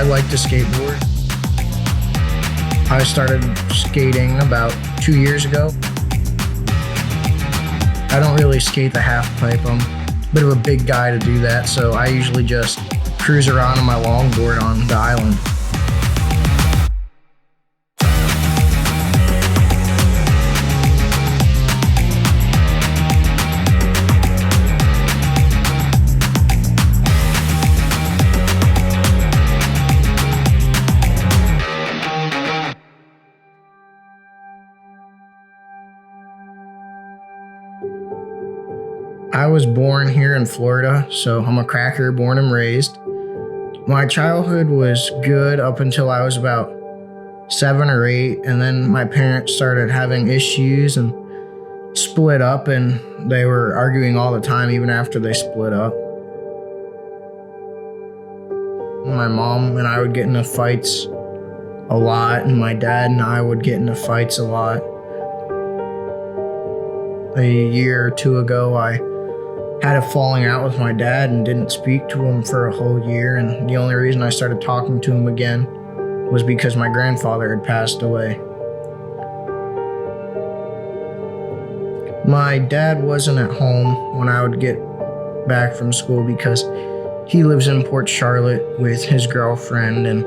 I like to skateboard. I started skating about 2 years ago. I don't really skate the half pipe. I'm a bit of a big guy to do that, so I usually just cruise around on my longboard on the island. I was born here in Florida, so I'm a cracker, born and raised. My childhood was good up until I was about 7 or 8, and then my parents started having issues and split up, and they were arguing all the time even after they split up. My mom and I would get into fights a lot, and my dad and I would get into fights a lot. A year or two ago, I had a falling out with my dad and didn't speak to him for a whole year, and the only reason I started talking to him again was because my grandfather had passed away. My dad wasn't at home when I would get back from school because he lives in Port Charlotte with his girlfriend, and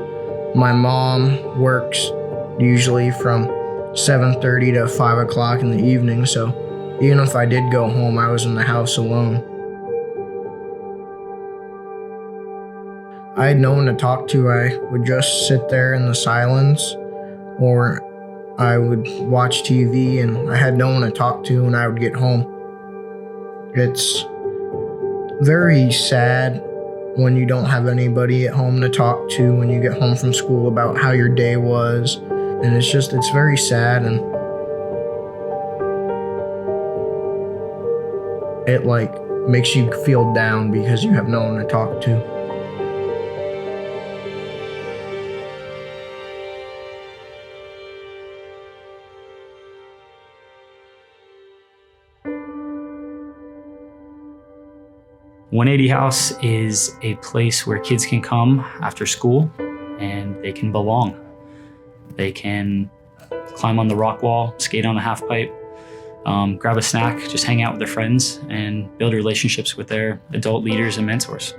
my mom works usually from 7:30 to 5 o'clock in the evening, so even if I did go home, I was in the house alone. I had no one to talk to. I would just sit there in the silence, or I would watch TV, and I had no one to talk to when I would get home. It's very sad when you don't have anybody at home to talk to when you get home from school about how your day was. And it's very sad, and it makes you feel down because you have no one to talk to. .180 House is a place where kids can come after school and they can belong. They can climb on the rock wall, skate on the half pipe, grab a snack, just hang out with their friends and build relationships with their adult leaders and mentors.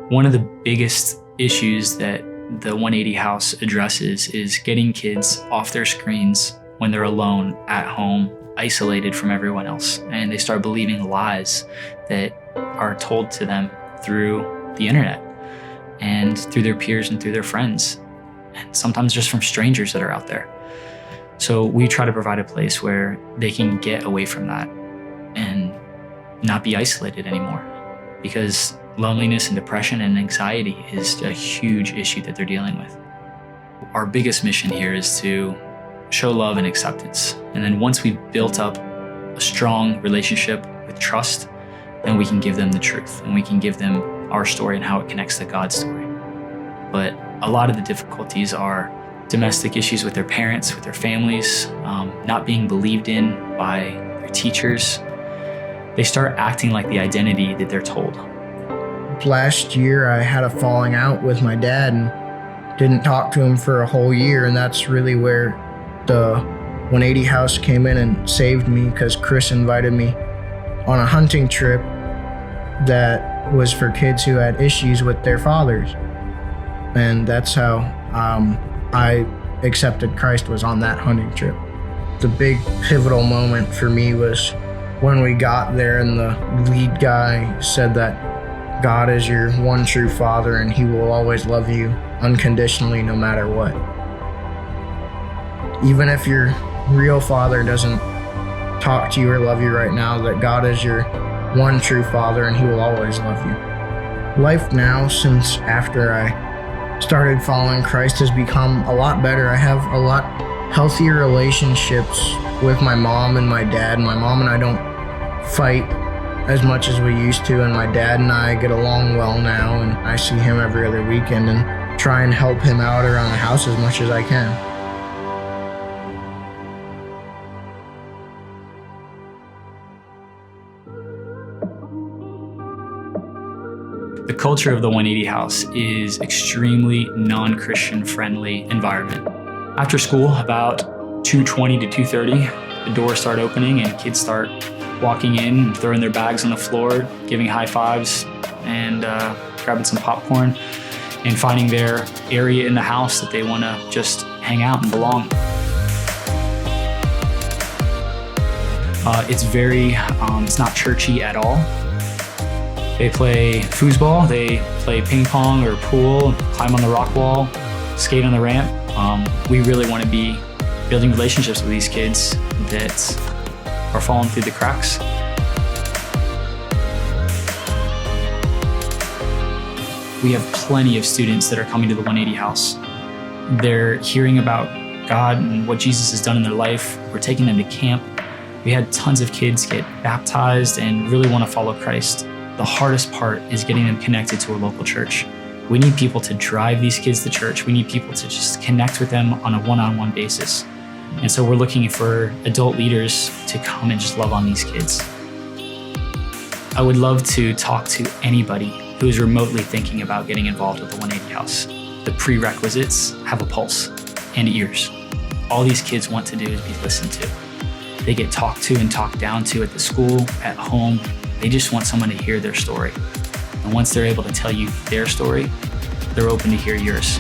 One of the biggest issues that the .180 House addresses is getting kids off their screens when they're alone at home, isolated from everyone else, and they start believing lies that are told to them through the internet and through their peers and through their friends, and sometimes just from strangers that are out there. So we try to provide a place where they can get away from that and not be isolated anymore, because loneliness and depression and anxiety is a huge issue that they're dealing with. Our biggest mission here is to show love and acceptance. And then once we've built up a strong relationship with trust, then we can give them the truth and we can give them our story and how it connects to God's story. But a lot of the difficulties are domestic issues with their parents, with their families, not being believed in by their teachers. They start acting like the identity that they're told. Last year, I had a falling out with my dad and didn't talk to him for a whole year, and that's really where the .180 House came in and saved me, because Chris invited me on a hunting trip that was for kids who had issues with their fathers. And that's how I accepted Christ, was on that hunting trip. The big pivotal moment for me was when we got there and the lead guy said that God is your one true Father and He will always love you unconditionally no matter what. Even if your real Father doesn't talk to you or love you right now, that God is your one true Father and He will always love you. Life now, since after I started following Christ, has become a lot better. I have a lot healthier relationships with my mom and my dad. My mom and I don't fight as much as we used to, and my dad and I get along well now, and I see him every other weekend and try and help him out around the house as much as I can. The culture of the 180 House is extremely non-Christian friendly environment. After school, about 2:20 to 2:30, the doors start opening and kids start walking in, throwing their bags on the floor, giving high fives, and grabbing some popcorn, and finding their area in the house that they want to just hang out and belong. It's not churchy at all. They play foosball, they play ping pong or pool, climb on the rock wall, skate on the ramp. We really want to be building relationships with these kids that are falling through the cracks. We have plenty of students that are coming to the 180 House. They're hearing about God and what Jesus has done in their life. We're taking them to camp. We had tons of kids get baptized and really want to follow Christ. The hardest part is getting them connected to a local church. We need people to drive these kids to church. We need people to just connect with them on a one-on-one basis. And so we're looking for adult leaders to come and just love on these kids. I would love to talk to anybody who is remotely thinking about getting involved with the 180 House. The prerequisites: have a pulse and ears. All these kids want to do is be listened to. They get talked to and talked down to at the school, at home. They just want someone to hear their story. And once they're able to tell you their story, they're open to hear yours.